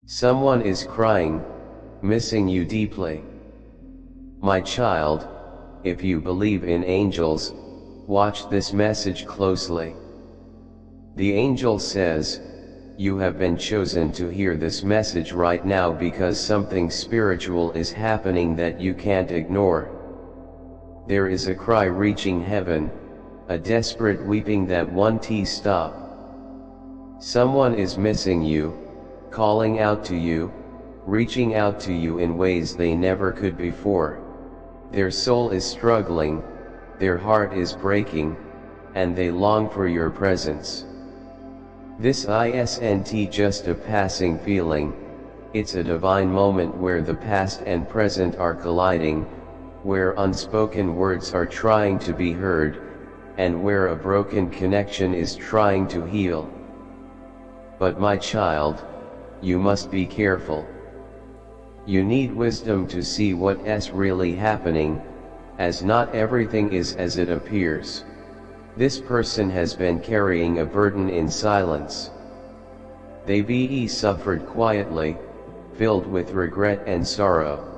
Someone is crying, missing you deeply. My child, if you believe in angels, watch this message closely. The angel says, you have been chosen to hear this message right now because something spiritual is happening that you can't ignore. There is a cry reaching heaven, a desperate weeping that won't stop. Someone is missing you, calling out to you, reaching out to you in ways they never could before. Their soul is struggling, their heart is breaking, and they long for your presence. This isn't just a passing feeling, it's a divine moment where the past and present are colliding, where unspoken words are trying to be heard, and where a broken connection is trying to heal. But my child, you must be careful. You need wisdom to see what's really happening, as not everything is as it appears. This person has been carrying a burden in silence. They've suffered quietly, filled with regret and sorrow.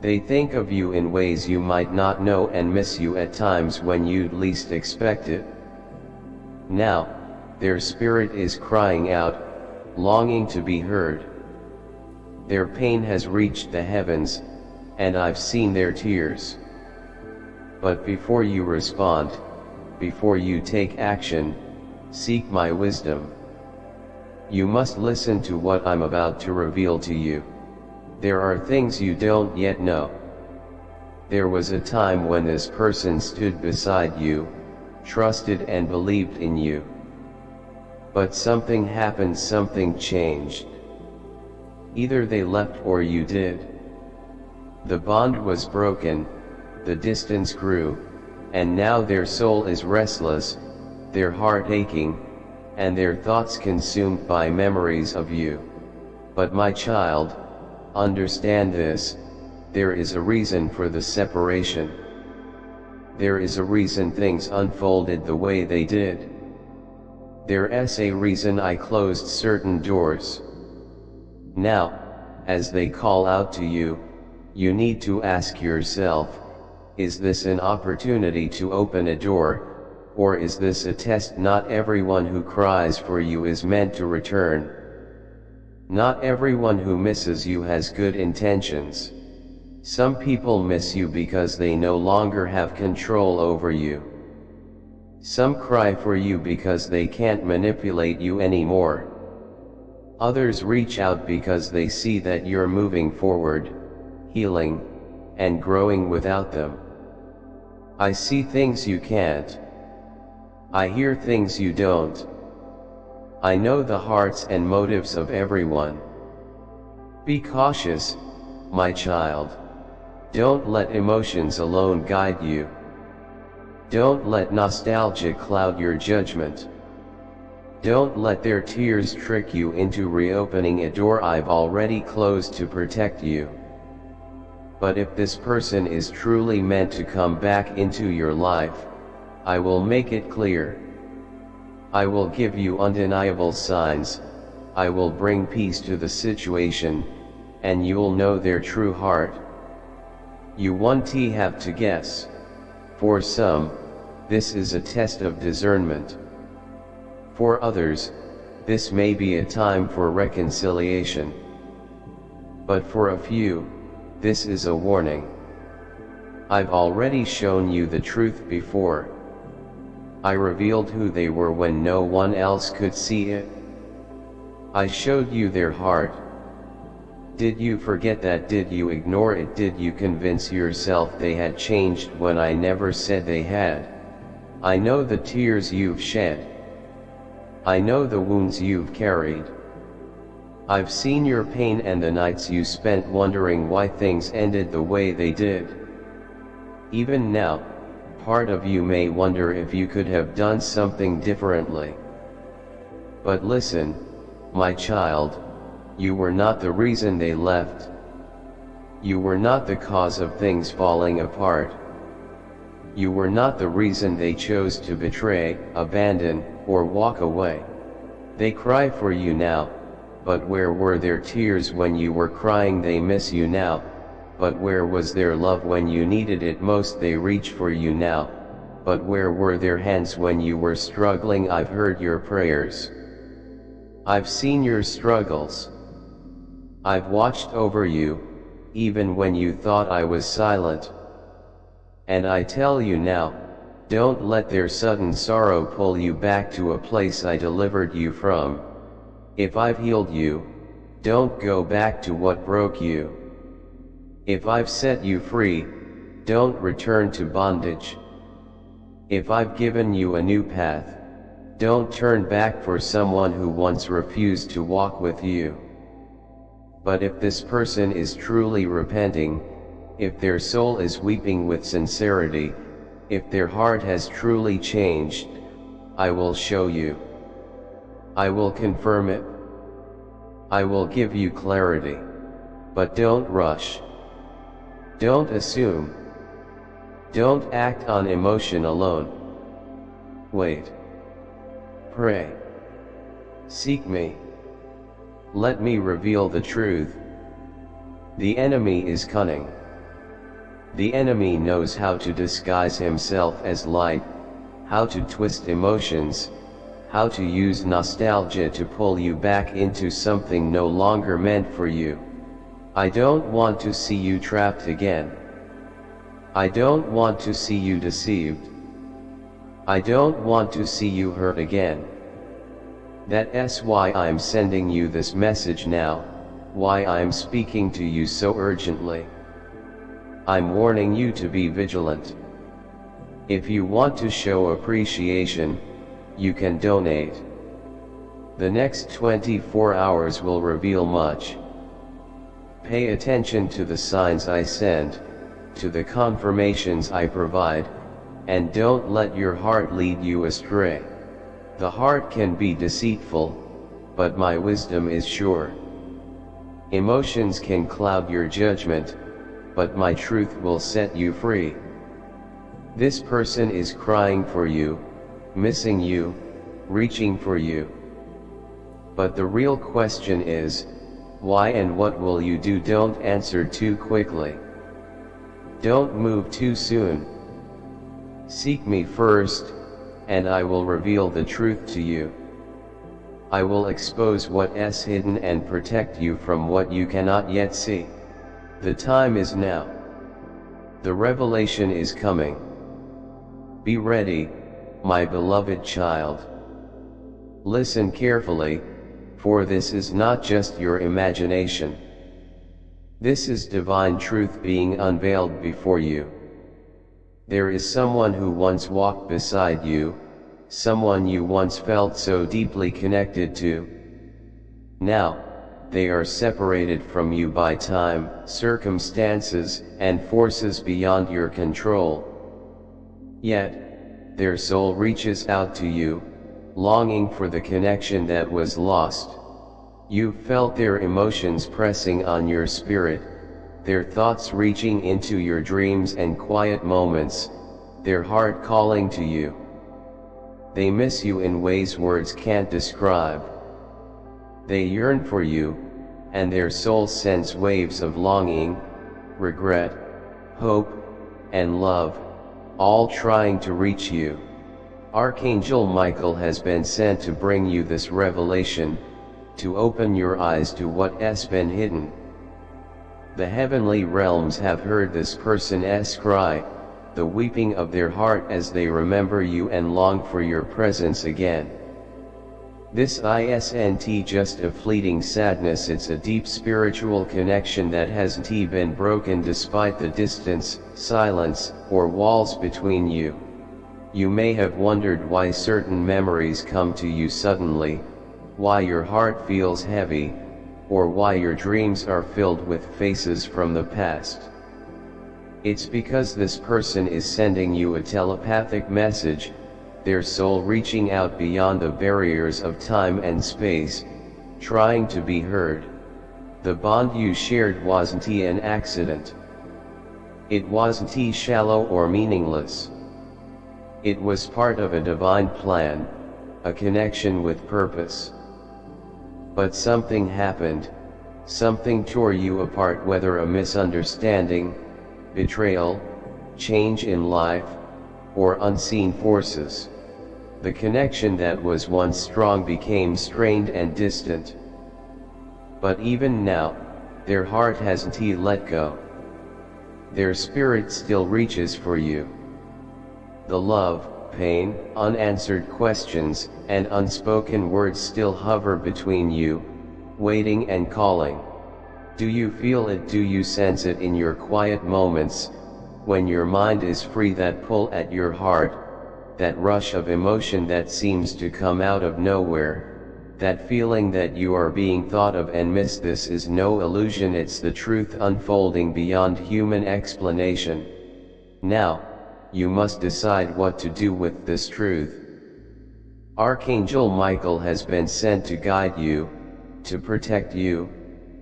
They think of you in ways you might not know and miss you at times when you'd least expect it. Now, their spirit is crying out, longing to be heard. Their pain has reached the heavens, and I've seen their tears. But before you respond, before you take action, seek my wisdom. You must listen to what I'm about to reveal to you. There are things you don't yet know. There was a time when this person stood beside you, trusted and believed in you. But something happened, something changed. Either they left or you did. The bond was broken, the distance grew, and now their soul is restless, their heart aching, and their thoughts consumed by memories of you. But my child, understand this, there is a reason for the separation. There is a reason things unfolded the way they did. There's a reason I closed certain doors. Now, as they call out to you, you need to ask yourself, is this an opportunity to open a door, or is this a test? Not everyone who cries for you is meant to return. Not everyone who misses you has good intentions. Some people miss you because they no longer have control over you. Some cry for you because they can't manipulate you anymore. Others reach out because they see that you're moving forward, healing, and growing without them. I see things you can't. I hear things you don't. I know the hearts and motives of everyone. Be cautious, my child. Don't let emotions alone guide you. Don't let nostalgia cloud your judgment. Don't let their tears trick you into reopening a door I've already closed to protect you. But if this person is truly meant to come back into your life, I will make it clear. I will give you undeniable signs, I will bring peace to the situation, and you'll know their true heart. You won't have to guess. For some, this is a test of discernment. For others, this may be a time for reconciliation. But for a few, this is a warning. I've already shown you the truth before. I revealed who they were when no one else could see it. I showed you their heart. Did you forget that? Did you ignore it? Did you convince yourself they had changed when I never said they had? I know the tears you've shed. I know the wounds you've carried. I've seen your pain and the nights you spent wondering why things ended the way they did. Even now, part of you may wonder if you could have done something differently. But listen, my child, you were not the reason they left. You were not the cause of things falling apart. You were not the reason they chose to betray, abandon, or walk away. They cry for you now, but where were their tears when you were crying? They miss you now, but where was their love when you needed it most? They reach for you now, but where were their hands when you were struggling? I've heard your prayers. I've seen your struggles. I've watched over you, even when you thought I was silent. And I tell you now, don't let their sudden sorrow pull you back to a place I delivered you from. If I've healed you, don't go back to what broke you. If I've set you free, don't return to bondage. If I've given you a new path, don't turn back for someone who once refused to walk with you. But if this person is truly repenting, if their soul is weeping with sincerity, if their heart has truly changed, I will show you. I will confirm it. I will give you clarity. But don't rush. Don't assume. Don't act on emotion alone. Wait. Pray. Seek me. Let me reveal the truth. The enemy is cunning. The enemy knows how to disguise himself as light, how to twist emotions, how to use nostalgia to pull you back into something no longer meant for you. I don't want to see you trapped again. I don't want to see you deceived. I don't want to see you hurt again. That's why I'm sending you this message now, why I'm speaking to you so urgently. I'm warning you to be vigilant. If you want to show appreciation, you can donate. The next 24 hours will reveal much. Pay attention to the signs I send, to the confirmations I provide, and don't let your heart lead you astray. The heart can be deceitful, but my wisdom is sure. Emotions can cloud your judgment, but my truth will set you free. This person is crying for you, missing you, reaching for you. But the real question is, why and what will you do? Don't answer too quickly. Don't move too soon. Seek me first, and I will reveal the truth to you. I will expose what is hidden and protect you from what you cannot yet see. The time is now. The revelation is coming. Be ready, my beloved child. Listen carefully, for this is not just your imagination. This is divine truth being unveiled before you. There is someone who once walked beside you, someone you once felt so deeply connected to. Now, they are separated from you by time, circumstances, and forces beyond your control. Yet, their soul reaches out to you, longing for the connection that was lost. You felt their emotions pressing on your spirit, their thoughts reaching into your dreams and quiet moments, their heart calling to you. They miss you in ways words can't describe. They yearn for you, and their soul sends waves of longing, regret, hope, and love, all trying to reach you. Archangel Michael has been sent to bring you this revelation, to open your eyes to what has been hidden. The heavenly realms have heard this person's cry, the weeping of their heart as they remember you and long for your presence again. This isn't just a fleeting sadness, it's a deep spiritual connection that hasn't been broken despite the distance, silence, or walls between you. You may have wondered why certain memories come to you suddenly, why your heart feels heavy, or why your dreams are filled with faces from the past. It's because this person is sending you a telepathic message, their soul reaching out beyond the barriers of time and space, trying to be heard. The bond you shared wasn't an accident. It wasn't shallow or meaningless. It was part of a divine plan, a connection with purpose. But something happened, something tore you apart, whether a misunderstanding, betrayal, change in life, or unseen forces. The connection that was once strong became strained and distant. But even now, their heart hasn't let go. Their spirit still reaches for you. The love, pain, unanswered questions, and unspoken words still hover between you, waiting and calling. Do you feel it? Do you sense it in your quiet moments, when your mind is free? That pull at your heart, that rush of emotion that seems to come out of nowhere, that feeling that you are being thought of and missed. This is no illusion, it's the truth unfolding beyond human explanation. Now, you must decide what to do with this truth. Archangel Michael has been sent to guide you, to protect you,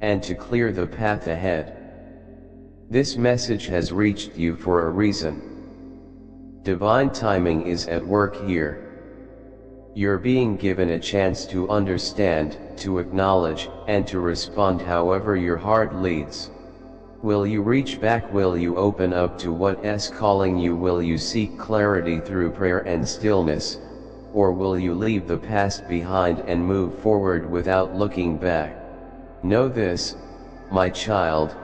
and to clear the path ahead. This message has reached you for a reason. Divine timing is at work here. You're being given a chance to understand, to acknowledge, and to respond however your heart leads. Will you reach back? Will you open up to what's calling you? Will you seek clarity through prayer and stillness, or will you leave the past behind and move forward without looking back? Know this, my child,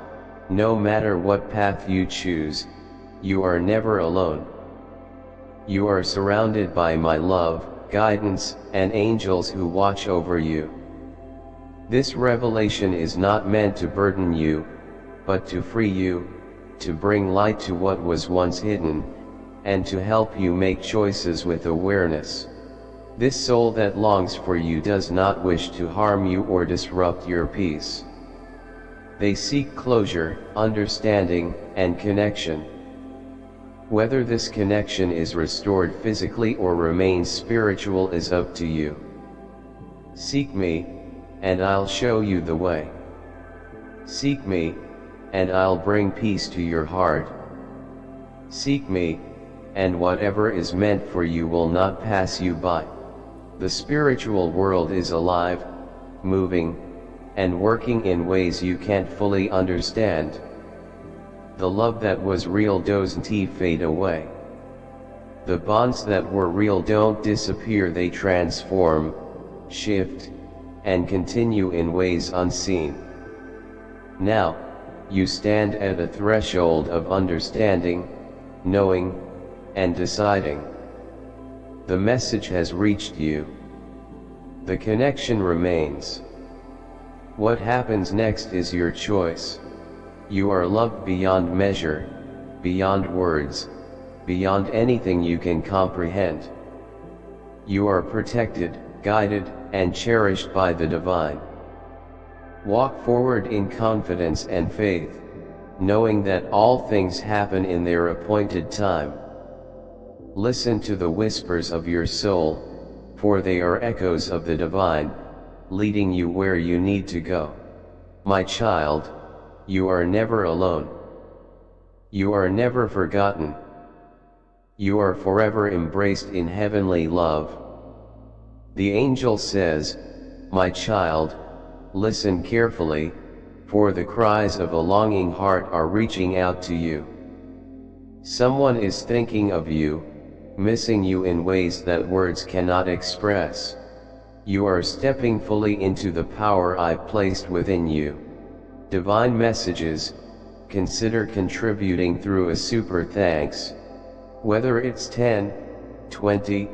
no matter what path you choose, you are never alone. You are surrounded by my love, guidance, and angels who watch over you. This revelation is not meant to burden you, but to free you, to bring light to what was once hidden, and to help you make choices with awareness. This soul that longs for you does not wish to harm you or disrupt your peace. They seek closure, understanding, and connection. Whether this connection is restored physically or remains spiritual is up to you. Seek me, and I'll show you the way. Seek me, and I'll bring peace to your heart. Seek me, and whatever is meant for you will not pass you by. The spiritual world is alive, moving, and working in ways you can't fully understand. The love that was real doesn't fade away. The bonds that were real don't disappear, they transform, shift, and continue in ways unseen. Now, you stand at a threshold of understanding, knowing, and deciding. The message has reached you. The connection remains. What happens next is your choice. You are loved beyond measure, beyond words, beyond anything you can comprehend. You are protected, guided, and cherished by the divine. Walk forward in confidence and faith, knowing that all things happen in their appointed time. Listen to the whispers of your soul, for they are echoes of the divine, leading you where you need to go. My child, you are never alone. You are never forgotten. You are forever embraced in heavenly love. The angel says, my child, listen carefully, for the cries of a longing heart are reaching out to you. Someone is thinking of you, missing you in ways that words cannot express. You are stepping fully into the power I've placed within you. Divine messages, consider contributing through a super thanks. Whether it's $10, $20,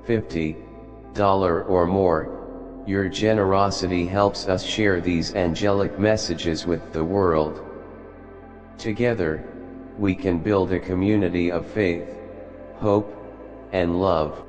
$50 or more, your generosity helps us share these angelic messages with the world. Together, we can build a community of faith, hope, and love.